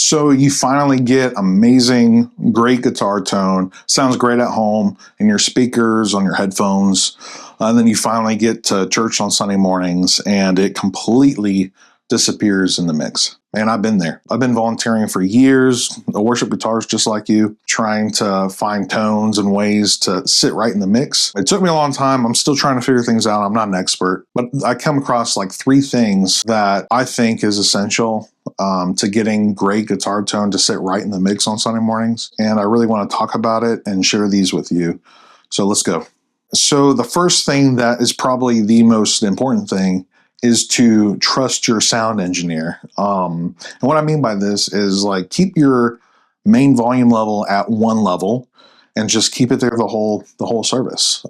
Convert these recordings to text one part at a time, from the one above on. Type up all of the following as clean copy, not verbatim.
So you finally get amazing, great guitar tone. Sounds great at home in your speakers, on your headphones. And then you finally get to church on Sunday mornings and it completely disappears in the mix. Man, I've been there. I've been volunteering for years, a worship guitarist just like you, trying to find tones and ways to sit right in the mix. It took me a long time. I'm still trying to figure things out. I'm not an expert, but I come across like 3 things that I think is essential to getting great guitar tone to sit right in the mix on Sunday mornings. And I really want to talk about it and share these with you. So let's go. So the first thing that is probably the most important thing is to trust your sound engineer. And what I mean by this is like keep your main volume level at 1 level and just keep it there the whole service.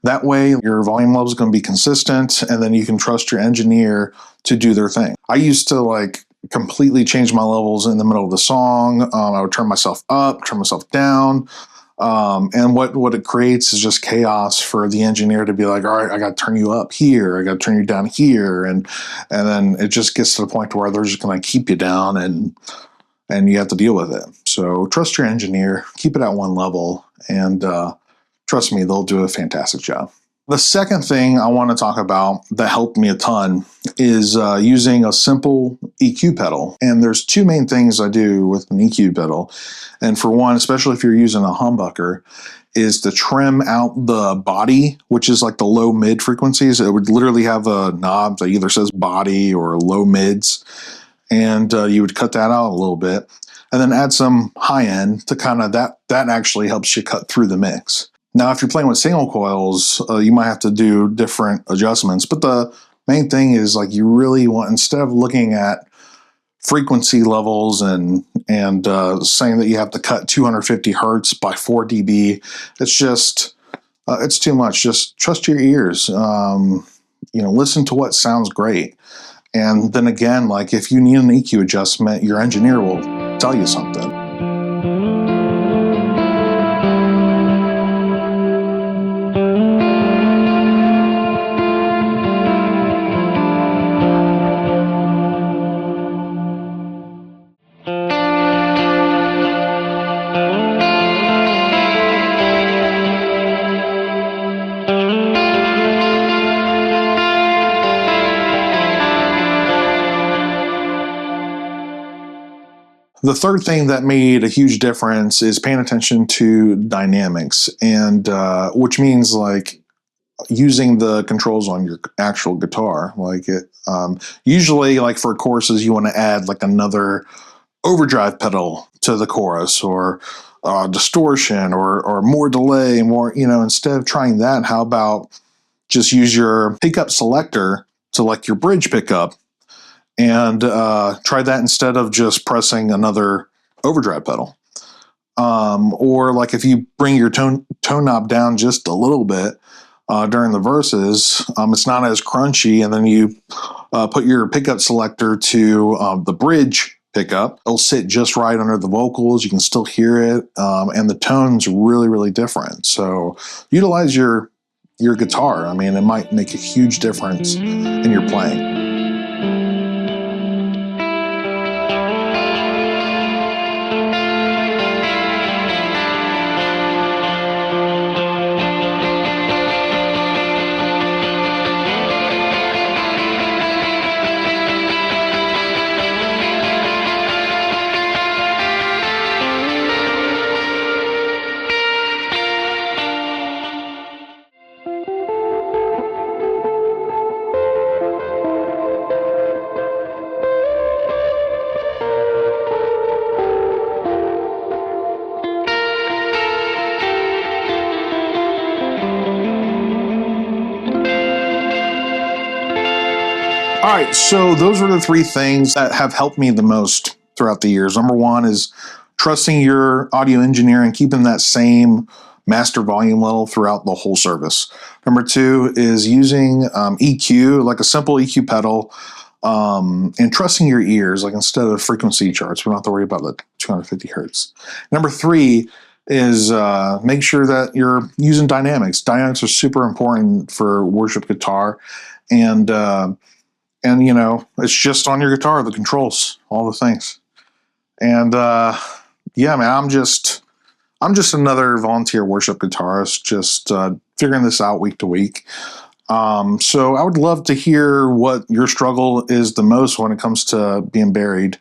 That way your volume level is going to be consistent and then you can trust your engineer to do their thing. I used to like completely change my levels in the middle of the song. I would turn myself up, turn myself down. And what it creates is just chaos for the engineer to be like, all right, I got to turn you up here. I got to turn you down here. And then it just gets to the point where they're just going to keep you down and you have to deal with it. So trust your engineer, keep it at 1 level, and trust me, they'll do a fantastic job. The second thing I want to talk about that helped me a ton is using a simple EQ pedal. And there's 2 main things I do with an EQ pedal. And for one, especially if you're using a humbucker, is to trim out the body, which is like the low mid frequencies. It would literally have a knob that either says body or low mids. And you would cut that out a little bit and then add some high end to kind of that actually helps you cut through the mix. Now, if you're playing with single coils, you might have to do different adjustments. But the main thing is like you really want, instead of looking at frequency levels and saying that you have to cut 250 hertz by 4 dB, it's just it's too much. Just trust your ears. Listen to what sounds great. And then again, like if you need an EQ adjustment, your engineer will tell you something. The third thing that made a huge difference is paying attention to dynamics, and which means like using the controls on your actual guitar. Like it usually, like for choruses, you want to add like another overdrive pedal to the chorus, or distortion, or more delay, more. Instead of trying that, how about just use your pickup selector to like your bridge pickup. And try that instead of just pressing another overdrive pedal. Or like if you bring your tone knob down just a little bit during the verses, it's not as crunchy. And then you put your pickup selector to the bridge pickup. It'll sit just right under the vocals. You can still hear it. And the tone's really, really different. So utilize your guitar. I mean, it might make a huge difference in your playing. All right, so those are the 3 things that have helped me the most throughout the years. Number 1 is trusting your audio engineer and keeping that same master volume level throughout the whole service. Number 2 is using EQ, like a simple EQ pedal, and trusting your ears, like instead of frequency charts. We don't have to worry about the 250 hertz. Number 3 is make sure that you're using dynamics. Dynamics are super important for worship guitar, and it's just on your guitar, the controls, all the things. And yeah, man, I'm just another volunteer worship guitarist, just figuring this out week to week. So I would love to hear what your struggle is the most when it comes to being buried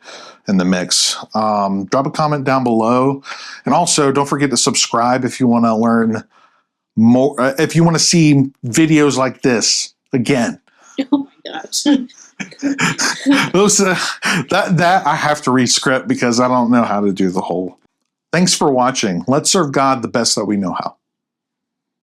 in the mix. Drop a comment down below. And also don't forget to subscribe if you want to learn more, if you want to see videos like this again. Oh my gosh. Those, that I have to re-script because I don't know how to do the whole. Thanks for watching. Let's serve God the best that we know how.